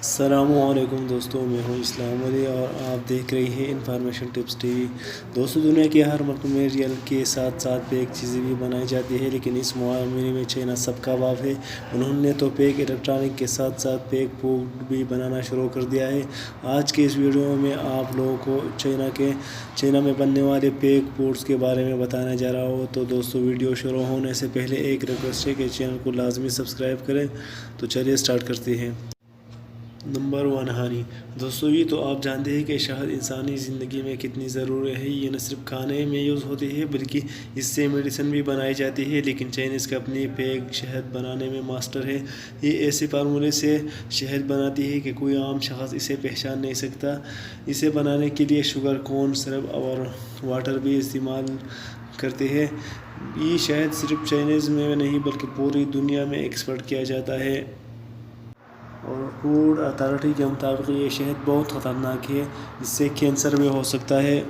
السلام علیکم دوستوں، میں ہوں اسلام علی اور آپ دیکھ رہی ہیں انفارمیشن ٹپس ٹی وی۔ دوستوں، دنیا کے ہر ملک میں ریئل کے ساتھ ساتھ پیک چیزیں بھی بنائی جاتی ہیں، لیکن اس معاملے میں چائنا سب کا باپ ہے۔ انہوں نے تو پیک الیکٹرانک کے ساتھ ساتھ پیک فوڈ بھی بنانا شروع کر دیا ہے۔ آج کے اس ویڈیو میں آپ لوگوں کو چائنا میں بننے والے پیک فوڈز کے بارے میں بتانے جا رہا ہوں۔ تو دوستوں، ویڈیو شروع ہونے سے پہلے ایک ریکویسٹ ہے کہ چینل کو لازمی سبسکرائب کریں۔ تو چلیے سٹارٹ کرتے ہیں۔ نمبر 1، ہانی۔ دوستو، یہ تو آپ جانتے ہیں کہ شہد انسانی زندگی میں کتنی ضروری ہے۔ یہ نہ صرف کھانے میں یوز ہوتی ہے بلکہ اس سے میڈیسن بھی بنائی جاتی ہے، لیکن چائنیز کمپنی پیک شہد بنانے میں ماسٹر ہے۔ یہ ایسے فارمولے سے شہد بناتی ہے کہ کوئی عام شخص اسے پہچان نہیں سکتا۔ اسے بنانے کے لیے شوگر، کارن سرپ اور واٹر بھی استعمال کرتے ہیں۔ یہ شہد صرف چائنیز میں نہیں بلکہ پوری دنیا میں ایکسپورٹ کیا جاتا ہے۔ اور فوڈ اتھارٹی کے مطابق یہ شہد بہت خطرناک ہے، اس سے کینسر بھی ہو سکتا ہے۔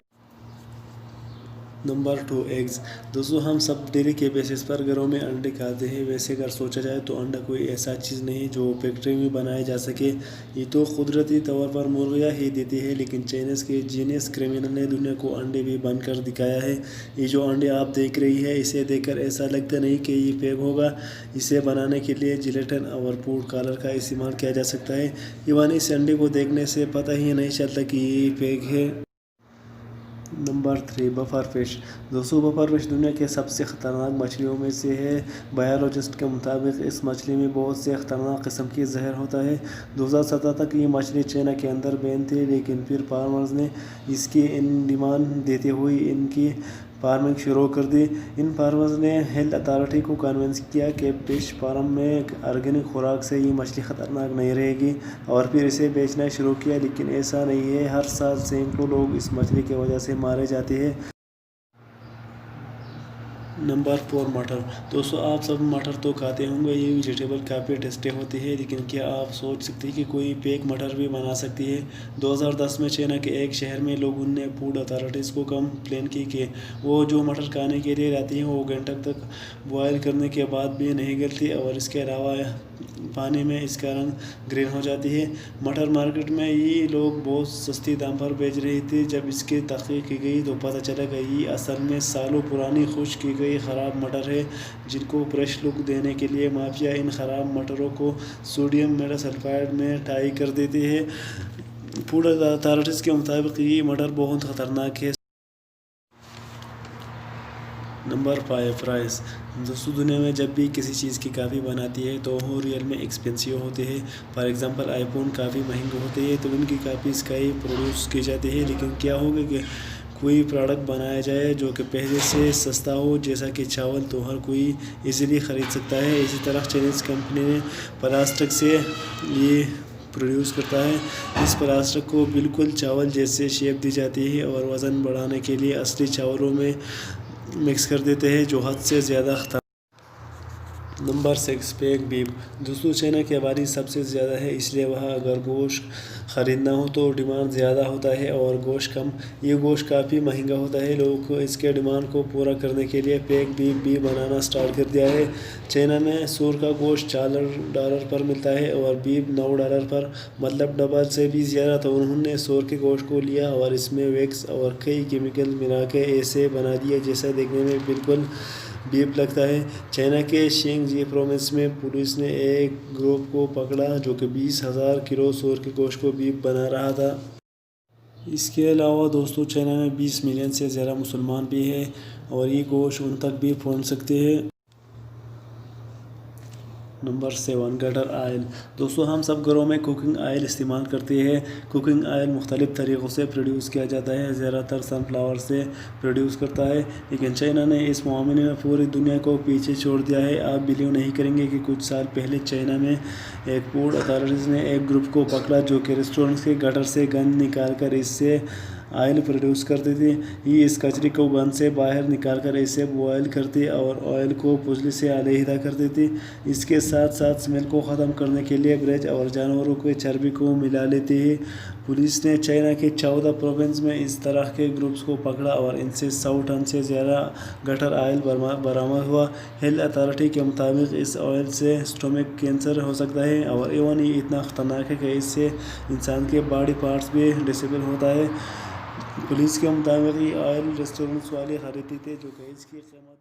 Number 2، eggs. دوستو، ہم سب ڈیلی کے بیسس پر گھروں میں انڈے کھاتے ہیں۔ ویسے اگر سوچا جائے تو انڈا کوئی ایسا چیز نہیں جو فیکٹری میں بنایا جا سکے۔ یہ تو قدرتی طور پر مرغیاں ہی دیتی ہے، لیکن چائنیز کے جینیس کرمنل نے دنیا کو انڈے بھی بن کر دکھایا ہے۔ یہ جو انڈے آپ دیکھ رہی ہے، اسے دیکھ کر ایسا لگتا نہیں کہ یہ پیک ہوگا۔ اسے بنانے کے لیے جیلیٹن اور فوڈ کلر کا استعمال کیا جا سکتا ہے۔ ایون اس انڈے کو دیکھنے سے پتہ ہی نہیں چلتا کہ یہ پیک ہے۔ Number 3، buffer fish. دوستو، بفر فش دنیا کے سب سے خطرناک مچھلیوں میں سے ہے۔ بایولوجسٹ کے مطابق اس مچھلی میں بہت سے خطرناک قسم کی زہر ہوتا ہے۔ 2017 تک یہ مچھلی چائنا کے اندر بین تھی، لیکن پھر فارمرز نے اس کی ڈیمانڈ دیتے ہوئے ان کی فارمنگ شروع کر دی۔ ان فارمرز نے ہیلتھ اتھارٹی کو کنونس کیا کہ فش فارم میں آرگینک خوراک سے یہ مچھلی خطرناک نہیں رہے گی، اور پھر اسے بیچنا شروع کیا، لیکن ایسا نہیں ہے۔ ہر سال سینکڑوں لوگ اس مچھلی کی وجہ سے مارے جاتے ہیں۔ نمبر 4، مٹر۔ دوستو، آپ سب مٹر تو کھاتے ہوں گے۔ یہ ویجیٹیبل کافی ٹیسٹی ہوتی ہے، لیکن کیا آپ سوچ سکتے ہیں کہ کوئی پیک مٹر بھی بنا سکتی ہے؟ 2010 میں چائنا کے ایک شہر میں لوگوں نے فوڈ اتھارٹیز کو کمپلین کی کہ وہ جو مٹر کھانے کے لیے لاتی ہیں وہ گھنٹوں تک بوائل کرنے کے بعد بھی نہیں گلتی، اور اس کے علاوہ پانی میں اس کا رنگ گرین ہو جاتی ہے۔ مٹر مارکیٹ میں یہ لوگ بہت سستی دام پر بیچ رہے تھے۔ جب اس کی تحقیق کی گئی تو پتہ چلا کہ یہ اصل میں سالوں پرانی خشک کی گئی خراب مٹر ہے، جن کو فریش لک دینے کے لیے مافیا ان خراب مٹروں کو سوڈیم میٹاسلفائڈ میں ٹائی کر دیتے ہیں۔ فوڈ اتھارٹیز کے مطابق یہ مٹر بہت خطرناک ہے۔ Number 5، rice. دوستو، دنیا میں جب بھی کسی چیز کی کافی بناتی ہے تو وہ ریئل میں ایکسپینسیو ہوتے ہیں۔ فار ایگزامپل، آئی فون کافی مہنگے ہوتے ہیں تو ان کی کافیز کئی پروڈیوس کی جاتی ہے، لیکن کیا ہوگا کہ کوئی پروڈکٹ بنایا جائے جو کہ پہلے سے سستا ہو، جیسا کہ چاول، تو ہر کوئی ایزیلی خرید سکتا ہے۔ اسی طرح چائنیز کمپنی نے پلاسٹک سے یہ پروڈیوس کرتا ہے۔ اس پلاسٹک کو بالکل چاول جیسے شیپ دی جاتی ہے اور وزن بڑھانے کے لیے اصلی چاولوں میں مکس کر دیتے ہیں، جو حد سے زیادہ خطرناک۔ نمبر 6، پیک بیف۔ دوستو، چائنا کی آبادی سب سے زیادہ ہے، اس لیے وہاں اگر گوشت خریدنا ہو تو ڈیمانڈ زیادہ ہوتا ہے اور گوشت کم۔ یہ گوشت کافی مہنگا ہوتا ہے۔ لوگوں کو اس کے ڈیمانڈ کو پورا کرنے کے لیے پیک بیف بھی بنانا سٹارٹ کر دیا ہے۔ چائنا میں سور کا گوشت $4 پر ملتا ہے اور بیف $9 پر، مطلب ڈبل سے بھی زیادہ۔ تو انہوں نے سور کے گوشت کو لیا اور اس میں ویکس اور کئی کیمیکل ملا کے ایسے بنا دیا جیسا دیکھنے میں بالکل بیف لگتا ہے۔ چائنا کے شینگجی پروونس میں پولیس نے ایک گروپ کو پکڑا جو کہ 20,000 کلو سور کے گوشت کو بیف بنا رہا تھا۔ اس کے علاوہ دوستو، چائنا میں 20 ملین سے زیادہ مسلمان بھی ہیں اور یہ گوشت ان تک بھی پہنچ سکتے ہیں۔ Number 7، gutter oil. دوستو، ہم سب گھروں میں کوکنگ آئل استعمال کرتے ہیں۔ کوکنگ آئل مختلف طریقوں سے پروڈیوس کیا جاتا ہے، زیادہ تر سن فلاور سے پروڈیوس کرتا ہے، لیکن چائنا نے اس معاملے میں پوری دنیا کو پیچھے چھوڑ دیا ہے۔ آپ بلیو نہیں کریں گے کہ کچھ سال پہلے چائنا میں ایک فوڈ اتھارٹیز نے ایک گروپ کو پکڑا جو کہ ریسٹورنٹس کے گٹر سے گند نکال کر اس سے آئل پروڈیوس کرتے تھے۔ یہ اس کچرے کو گن سے باہر نکال کر اسے بوائل کرتے اور آئل کو بجلی سے علیحدہ کرتے تھے۔ اس کے ساتھ ساتھ اسمیل کو ختم کرنے کے لیے برج اور جانوروں کے چربی کو ملا لیتے ہیں۔ پولیس نے چائنا کے 14 پروونس میں اس طرح کے گروپس کو پکڑا اور ان سے 100 ٹن سے زیادہ گٹر آئل برآمد ہوا۔ ہیلتھ اتھارٹی کے مطابق اس آئل سے اسٹومک کینسر ہو سکتا ہے اور ایون یہ اتنا خطرناک ہے کہ اس سے انسان کے باڈی پارٹس بھی ڈسیبل ہوتا ہے۔ پولیس کے مطابق یہ آئل ریسٹورنٹس والے خریدتے تھے جو کہ اس کی قیمت